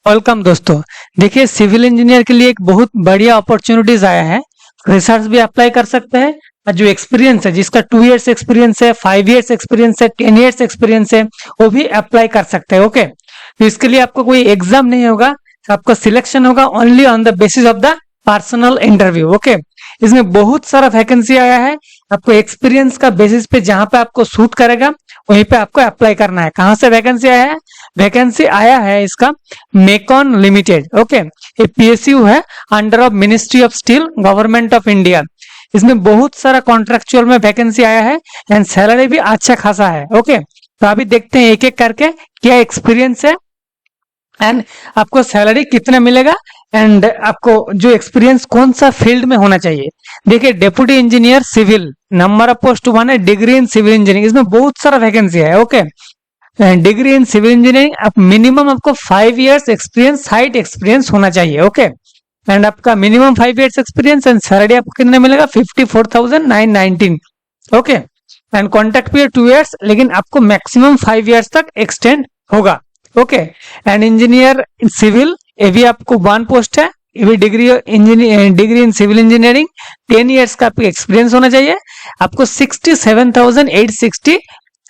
Welcome दोस्तों। देखिए, civil engineer के लिए एक बहुत बढ़िया अपॉर्चुनिटीज आया है। फ्रेशर्स भी अप्लाई कर सकते हैं और जो एक्सपीरियंस है, जिसका 2 इयर्स एक्सपीरियंस है, 5 इयर्स एक्सपीरियंस है, 10 इयर्स एक्सपीरियंस है, वो भी अप्लाई कर सकते हैं। ओके, तो इसके लिए आपको कोई एग्जाम नहीं होगा, आपका सिलेक्शन होगा only on the basis of the personal interview. Okay, इसमें बहुत सारा वैकेंसी आया है। आपको एक्सपीरियंस का बेसिस पे जहां पे आपको सूट करेगा वहीं पे आपको अप्लाई करना है। कहां से वैकेंसी आया है? वैकेंसी आया है इसका मेकॉन लिमिटेड। ओके, ये पीएसयू है under of ministry of steel, government of India. इसमें बहुत सारा कॉन्ट्रेक्चुअल में वैकेंसी आया है एंड सैलरी भी अच्छा खासा है। ओके, तो अभी देखते हैं एक एक करके क्या एक्सपीरियंस है एंड आपको सैलरी कितना मिलेगा एंड आपको जो एक्सपीरियंस कौन सा फील्ड में होना चाहिए। देखिए, deputy engineer civil, number of post 1 है, डिग्री इन सिविल इंजीनियरिंग, इसमें बहुत सारा वैकेंसी है। Okay, degree in civil engineering, आप मिनिमम आपको 5 इयर्स एक्सपीरियंस, साइट एक्सपीरियंस होना चाहिए। ओके, एंड आपका minimum 5 years experience and salary आपको कितना मिलेगा? 54,919। Okay, and contract period 2 years, लेकिन आपको मैक्सिमम 5 इयर्स तक एक्सटेंड होगा। ओके, एंड इंजीनियर सिविल, ये भी आपको 1 पोस्ट है, ये भी degree in civil engineering, 10 years का आपको एक्सपीरियंस होना चाहिए। आपको 67,860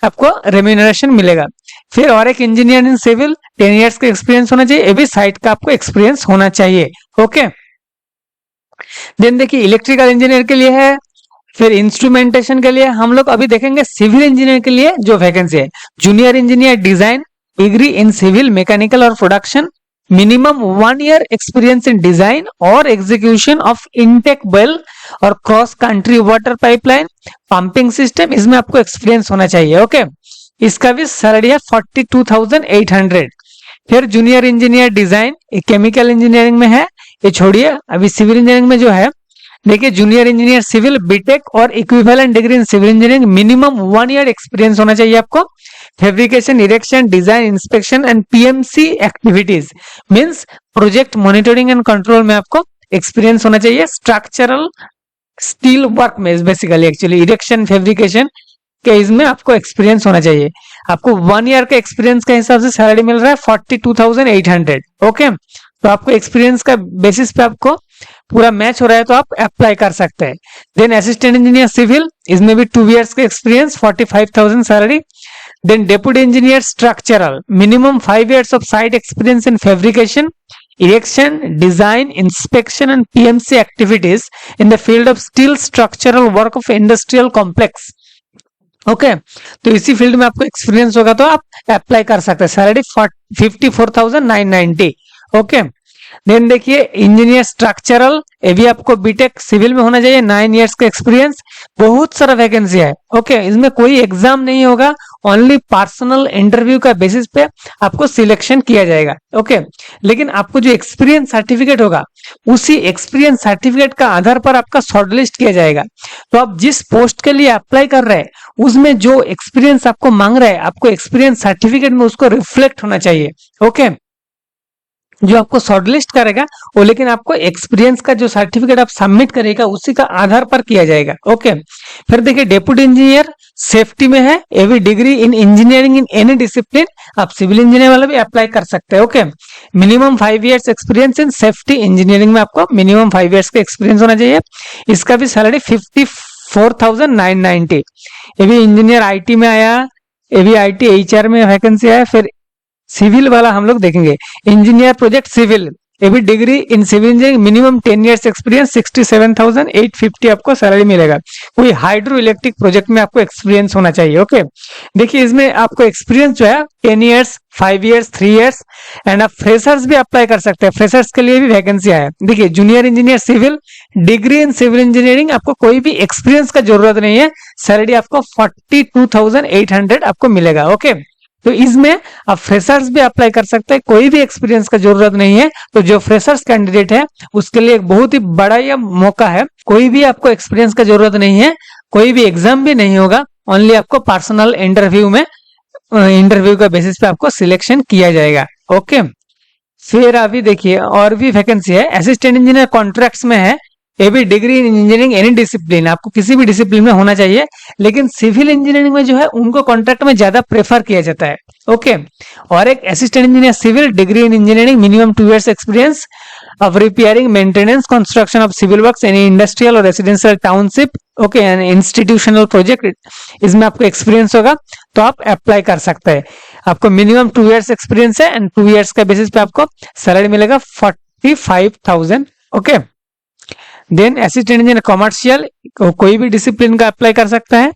आपको रेम्यूनरेशन मिलेगा। फिर और एक इंजीनियर इन सिविल, 10 इयर्स का एक्सपीरियंस होना चाहिए, ये भी साइट का आपको एक्सपीरियंस होना चाहिए। ओके, देन देखिए इलेक्ट्रिकल इंजीनियर के लिए है। फिर इंस्ट्रूमेंटेशन के लिए हम लोग अभी देखेंगे सिविल इंजीनियर के लिए जो वैकेंसी है, junior engineer design, degree in civil mechanical और production, minimum 1 year experience in design और एग्जीक्यूशन ऑफ इनटेक वेल और cross country water pipeline, pumping system, इसमें आपको एक्सपीरियंस होना चाहिए। ओके, इसका भी सैलरी है 42,800। फिर junior engineer design, chemical engineering में है, ये छोड़िए, अभी सिविल इंजीनियरिंग में जो है, देखिए जूनियर इंजीनियर सिविल बीटेक और equivalent degree in civil engineering, minimum 1 year experience होना चाहिए आपको। Fabrication, erection, design, inspection and PMC activities, means project monitoring and control में आपको एक्सपीरियंस होना चाहिए। स्ट्रक्चरल स्टील वर्क में बेसिकली एक्चुअली इरेक्शन, फैब्रिकेशन के इसमें आपको एक्सपीरियंस होना चाहिए। आपको 1 ईयर का एक्सपीरियंस के हिसाब से सैलरी मिल रहा है 42,800। ओके, तो आपको एक्सपीरियंस का बेसिस पे आपको पूरा मैच हो रहा है तो आप अप्लाई कर सकते हैं। देन असिस्टेंट इंजीनियर सिविल, इसमें भी 2 इयर्स का experience, 45,000 salary. Then deputy engineer structural, minimum 5 years of site experience in fabrication, erection, design, inspection and PMC activities in the field of steel structural work of industrial complex. Okay, तो इसी field में आपको experience होगा तो आप apply कर सकते हैं। सैलरी 54,990। ओके, देन देखिए इंजीनियर स्ट्रक्चरल, ये भी आपको बीटेक सिविल में होना चाहिए, 9 इयर्स का एक्सपीरियंस। बहुत सारा वैकेंसी है। ओके, इसमें कोई एग्जाम नहीं होगा, ओनली पर्सनल इंटरव्यू का बेसिस पे आपको सिलेक्शन किया जाएगा। ओके, लेकिन आपको जो एक्सपीरियंस सर्टिफिकेट होगा, उसी एक्सपीरियंस सर्टिफिकेट का आधार पर आपका शॉर्टलिस्ट किया जाएगा। तो आप जिस पोस्ट के लिए अप्लाई कर रहे हैं उसमें जो एक्सपीरियंस आपको मांग रहा है, आपको एक्सपीरियंस सर्टिफिकेट में उसको रिफ्लेक्ट होना चाहिए। ओके, जो आपको शॉर्टलिस्ट करेगा वो, लेकिन आपको एक्सपीरियंस का जो सर्टिफिकेट आप सबमिट करेगा उसी का आधार पर किया जाएगा। ओके, फिर देखिए डेप्यूटी इंजीनियर सेफ्टी में है, एवी degree in engineering in any discipline, आप सिविल इंजीनियर वाला भी अप्लाई कर सकते हैं। Okay, minimum 5 years experience in safety engineering में आपको मिनिमम 5 इयर्स का एक्सपीरियंस होना चाहिए। इसका भी सैलरी 54,990। ये भी इंजीनियर आईटी में आया, ये भी आईटी एचआर में वैकेंसी आया। फिर सिविल वाला हम लोग देखेंगे, इंजीनियर प्रोजेक्ट सिविल, ये भी degree in civil engineering, minimum 10 years experience, 67,850 आपको सैलरी मिलेगा। कोई हाइड्रो इलेक्ट्रिक प्रोजेक्ट में आपको एक्सपीरियंस होना चाहिए। ओके, देखिए इसमें आपको एक्सपीरियंस जो है 10 इयर्स, 5 इयर्स, 3 इयर्स एंड आप फ्रेशर्स भी अप्लाई कर सकते हैं। फ्रेशर्स के लिए भी वैकेंसी आया। देखिए junior engineer civil, degree in civil engineering, आपको कोई भी एक्सपीरियंस का जरूरत नहीं है, सैलरी आपको 42,800 आपको मिलेगा। ओके, तो इसमें आप फ्रेशर्स भी अप्लाई कर सकते हैं, कोई भी एक्सपीरियंस का जरूरत नहीं है। तो जो फ्रेशर्स कैंडिडेट है उसके लिए एक बहुत ही बड़ा यह मौका है। कोई भी आपको एक्सपीरियंस का जरूरत नहीं है, कोई भी एग्जाम भी नहीं होगा, ओनली आपको पर्सनल इंटरव्यू में, इंटरव्यू का बेसिस पे आपको सिलेक्शन किया जाएगा। ओके, फिर अभी देखिए और भी वैकेंसी है। असिस्टेंट इंजीनियर कॉन्ट्रैक्ट्स में है, ये भी degree in engineering any discipline, आपको किसी भी डिसिप्लिन में होना चाहिए, लेकिन सिविल इंजीनियरिंग में जो है उनको कॉन्ट्रैक्ट में ज्यादा प्रेफर किया जाता है। ओके, और एक assistant engineer civil, degree in engineering, minimum 2 years experience of repairing, maintenance, construction of civil works, any industrial or residential township, okay, and institutional project, इसमें आपको एक्सपीरियंस होगा तो आप अप्लाई कर सकते हैं। आपको मिनिमम 2 years एक्सपीरियंस है एंड 2 years का बेसिस पे आपको सैलरी मिलेगा 45,000। Okay, then assistant engineer commercial, कोई भी डिसिप्लिन का अप्लाई कर सकता है।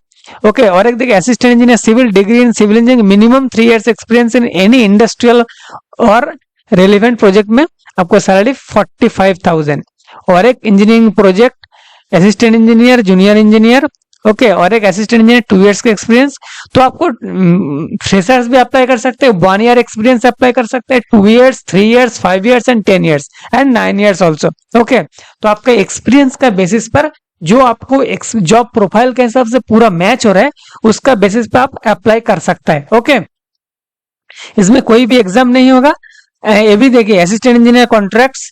ओके, और एक देखिए assistant engineer civil, degree in civil engineering, minimum 3 years experience in any industrial और रेलिवेंट प्रोजेक्ट में आपको सैलरी 45,000। और एक engineering project assistant engineer, junior engineer, okay, और एक असिस्टेंट इंजीनियर 2 years का एक्सपीरियंस। तो आपको फ्रेशर्स भी अप्लाई कर सकते हैं, 1 year एक्सपीरियंस अप्लाई कर सकते हैं, 2 years, 3 years, 5 years and 10 years and 9 years also. Okay, तो आपका एक्सपीरियंस का बेसिस पर जो आपको जॉब प्रोफाइल के हिसाब से पूरा मैच हो रहा है उसका बेसिस पे आप अप्लाई कर सकता है। ओके, इसमें कोई भी एग्जाम नहीं होगा। ये भी देखिए असिस्टेंट इंजीनियर कॉन्ट्रैक्ट्स,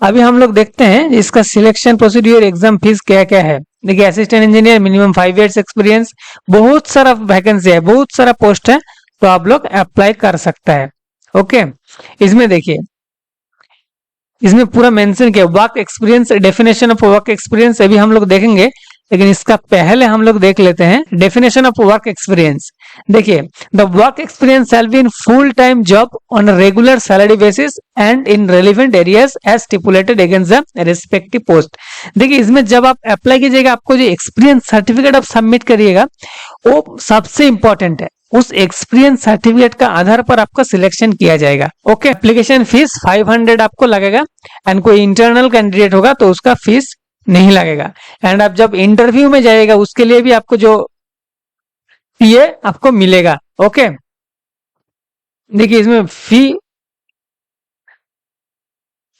अभी हम लोग देखते हैं इसका सिलेक्शन प्रोसीड्यूर, एग्जाम फीस क्या क्या है। देखिए assistant engineer minimum 5 years experience, बहुत सारा वैकेंसी है, बहुत सारा पोस्ट है, तो आप लोग अप्लाई कर सकता है। ओके, इसमें देखिए इसमें पूरा मेंशन किया work experience, definition of work experience अभी हम लोग देखेंगे, लेकिन इसका पहले हम लोग देख लेते हैं डेफिनेशन ऑफ वर्क एक्सपीरियंस। देखिए the work experience shall be in full time job on regular salary basis and in relevant areas as stipulated against the respective post. देखिए इसमें जब आप अप्लाई कीजिएगा, आपको जो एक्सपीरियंस सर्टिफिकेट आप सबमिट करिएगा वो सबसे इंपॉर्टेंट है, उस एक्सपीरियंस सर्टिफिकेट का आधार पर आपका सिलेक्शन किया जाएगा। ओके, एप्लीकेशन फीस 500 आपको लगेगा एंड कोई इंटरनल कैंडिडेट होगा तो उसका फीस नहीं लगेगा। एंड आप जब इंटरव्यू में जाइएगा उसके लिए भी आपको जो पीए आपको मिलेगा। ओके, देखिए इसमें फी,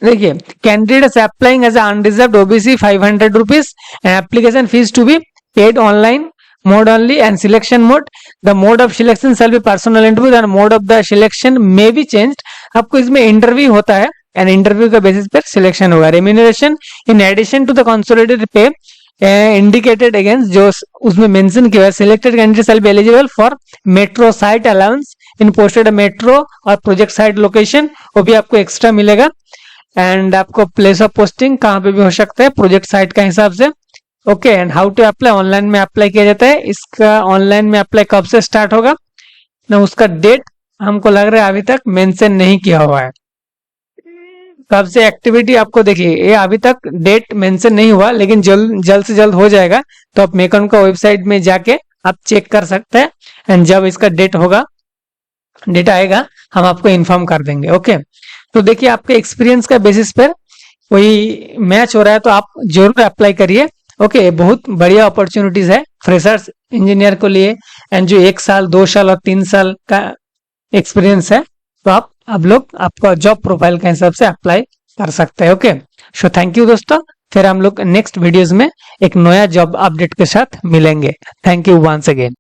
देखिए candidates applying as unreserved OBC 500 rupees and application fees to be paid online mode only and selection mode, the mode of selection shall be personal interview and mode of the selection may be changed। आपको इसमें interview होता है and interview का basis पर selection होगा। Remuneration in addition to the consolidated pay indicated against, जो उसमें mention किया है, selected candidate shall be eligible for metro site allowance in posted metro और प्रोजेक्ट साइट लोकेशन, वो भी आपको एक्स्ट्रा मिलेगा। एंड आपको प्लेस ऑफ पोस्टिंग कहाँ पे भी हो सकता है प्रोजेक्ट साइट का हिसाब से। Okay, and how to apply, online में अप्लाई किया जाता है। इसका ऑनलाइन में अप्लाई कब से स्टार्ट होगा ना, उसका डेट हमको लग रहा है अभी तक मेंशन नहीं किया हुआ है। कब से एक्टिविटी आपको देखिए ये अभी तक डेट मेंशन नहीं हुआ, लेकिन जल्द से जल्द हो जाएगा। तो आप मेकॉन का वेबसाइट में जाके आप चेक कर सकते हैं एंड जब इसका डेट होगा, डेट आएगा, हम आपको इन्फॉर्म कर देंगे। ओके, तो देखिए आपके एक्सपीरियंस का बेसिस पर कोई मैच हो रहा है तो आप जरूर अप्लाई करिए। ओके, बहुत बढ़िया अपॉर्चुनिटीज है फ्रेशर्स इंजीनियर को लिए एंड जो 1 साल 2 साल और 3 साल का एक्सपीरियंस है, तो आप लोग आपका जॉब प्रोफाइल के हिसाब से अप्लाई कर सकते हैं। ओके, सो थैंक यू दोस्तों, फिर हम लोग नेक्स्ट वीडियोस में एक नया जॉब अपडेट के साथ मिलेंगे। Thank you once again.